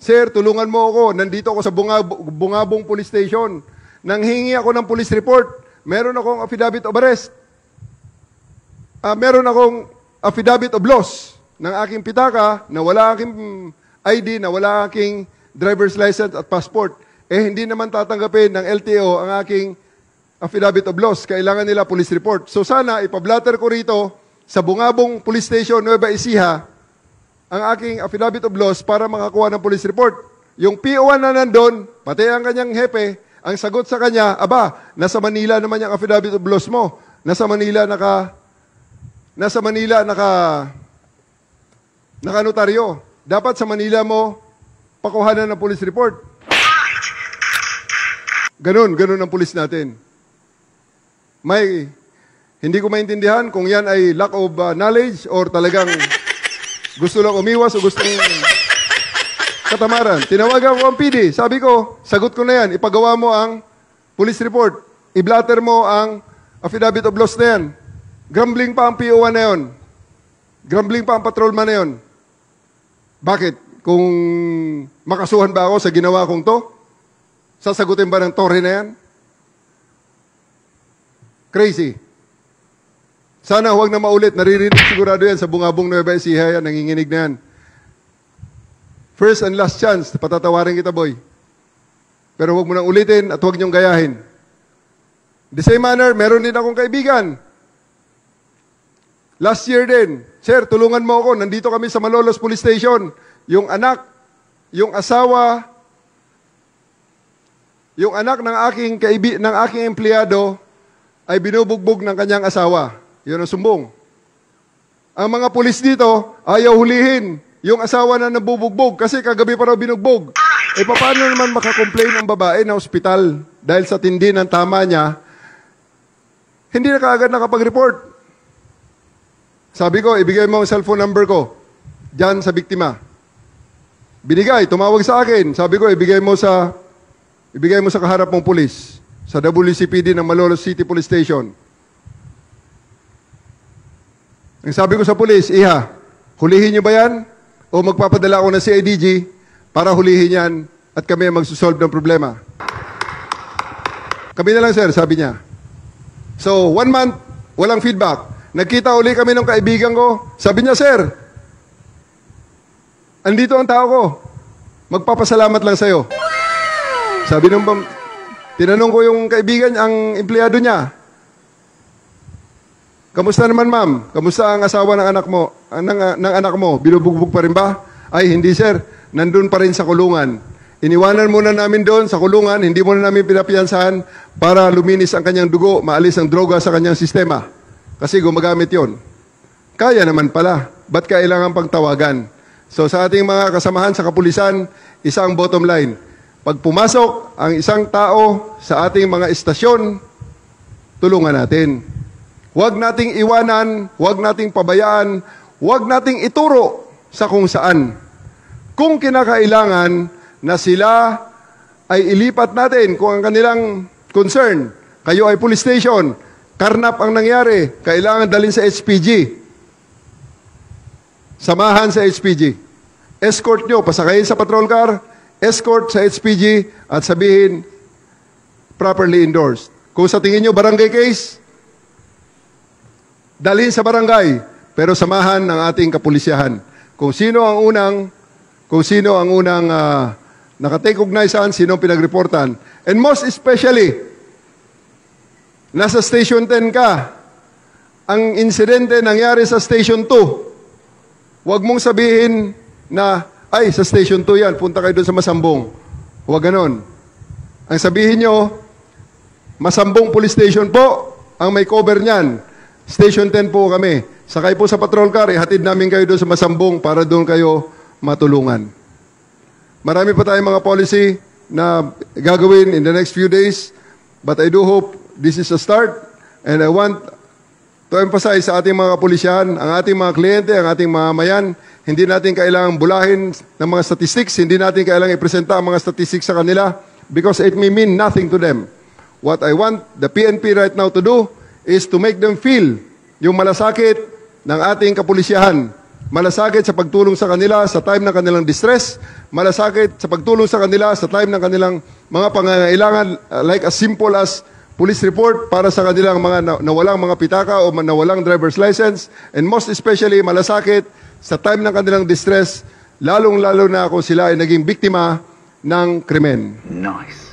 Sir, tulungan mo ako. Nandito ako sa Bungabong Police Station. Nanghingi ako ng police report. Meron akong affidavit of arrest. Meron akong affidavit of loss ng aking pitaka na wala aking ID, na wala aking driver's license at passport. Hindi naman tatanggapin ng LTO ang aking affidavit of loss. Kailangan nila police report. So sana ipablatter ko rito sa Bungabong Police Station, Nueva Ecija, ang aking affidavit of loss para makakuha ng police report. Yung PO1 na nandun, pati ang kanyang hepe, ang sagot sa kanya, aba, nasa Manila naman yung affidavit of loss mo. Nasa Manila naka-notaryo. Dapat sa Manila mo pakuhanan ng police report. Ganun ang police natin. Hindi ko maintindihan kung yan ay lack of knowledge or talagang gusto lang umiwas o gustong katamaran. Tinawagan ko ang PD. Sabi ko, sagot ko na yan. Ipagawa mo ang police report. I-blatter mo ang affidavit of loss na yan. Grumbling pa ang PO1 na yun. Grumbling pa ang patrolman na yun. Bakit? Kung makasuhan ba ako sa ginawa kong to? Sasagutin ba ng tore na yan? Crazy. Sana huwag na maulit. Naririnig sigurado yan sa Bungabong Nueva Ecija yan. Nanginginig na yan. First and last chance. Patatawarin kita, boy. Pero huwag mo nang ulitin at huwag niyong gayahin. The same manner, meron din akong kaibigan. Last year din, sir, tulungan mo ako. Nandito kami sa Malolos Police Station. Yung anak ng aking empleyado ay binubugbog ng kanyang asawa. Yun ang sumbong. Ang mga pulis dito, ayaw hulihin yung asawa na nabubugbog kasi kagabi pa raw binugbog. Paano naman makakomplain ang babae na ospital dahil sa tindi ng tama niya, hindi na kaagad nakapag-report. Sabi ko, ibigay mo ang cellphone number ko dyan sa biktima. Binigay, tumawag sa akin. Sabi ko, ibigay mo sa kaharap mong pulis sa WCPD ng Malolos City Police Station. Ang sabi ko sa pulis, iha, hulihin niyo ba yan? O magpapadala ako ng CIDG para hulihin yan at kami magsusolve ng problema. Kami na lang, sir, sabi niya. So, 1 month, walang feedback. Nagkita uli kami ng kaibigan ko. Sabi niya, sir, andito ang tao ko. Magpapasalamat lang sa'yo. Sabi nung, tinanong ko yung kaibigan, ang empleyado niya, kamusta naman, ma'am? Kamusta ang asawa ng anak mo? Binubugbog pa rin ba? Ay, hindi, sir. Nandun pa rin sa kulungan. Iniwanan muna namin doon sa kulungan, hindi muna namin pinapiyansahan para luminis ang kanyang dugo, maalis ang droga sa kanyang sistema. Kasi gumagamit yon. Kaya naman pala. Ba't kailangan pagtawagan? So sa ating mga kasamahan sa kapulisan, isang bottom line. Pag pumasok ang isang tao sa ating mga istasyon, tulungan natin. Huwag nating iwanan, huwag nating pabayaan, huwag nating ituro sa kung saan. Kung kinakailangan na sila ay ilipat natin kung ang kanilang concern, kayo ay police station, karnap ang nangyari, kailangan dalhin sa HPG. Samahan sa HPG. Escort nyo, pasakayin sa patrol car, escort sa HPG at sabihin, properly endorsed. Kung sa tingin nyo barangay case, dalhin sa barangay, pero samahan ng ating kapulisyahan. Kung sino ang unang nakatake cognizance, sino ang pinagreportan. And most especially, nasa Station 10 ka, ang insidente nangyari sa Station 2. Huwag mong sabihin na, ay, sa Station 2 yan, punta kayo doon sa Masambong. Huwag ganon. Ang sabihin nyo, Masambong Police Station po, ang may cover niyan. Station 10 po kami. Sakay po sa patrol car, ihatid namin kayo doon sa Masambong para doon kayo matulungan. Marami pa tayong mga policy na gagawin in the next few days, but I do hope this is a start, and I want to emphasize sa ating mga kapulisyahan, ang ating mga kliyente, ang ating mamayan, hindi natin kailangang bulahin ng mga statistics, hindi natin kailangang ipresenta ang mga statistics sa kanila because it may mean nothing to them. What I want the PNP right now to do is to make them feel yung malasakit ng ating kapulisyahan. malasakit sa pagtulong sa kanila sa time ng kanilang distress, malasakit sa pagtulong sa kanila sa time ng kanilang mga pangangailangan, like as simple as police report para sa kanilang mga nawalang mga pitaka o nawalang driver's license, and most especially malasakit sa time ng kanilang distress, lalong-lalo na kung sila ay naging biktima ng krimen. Nice.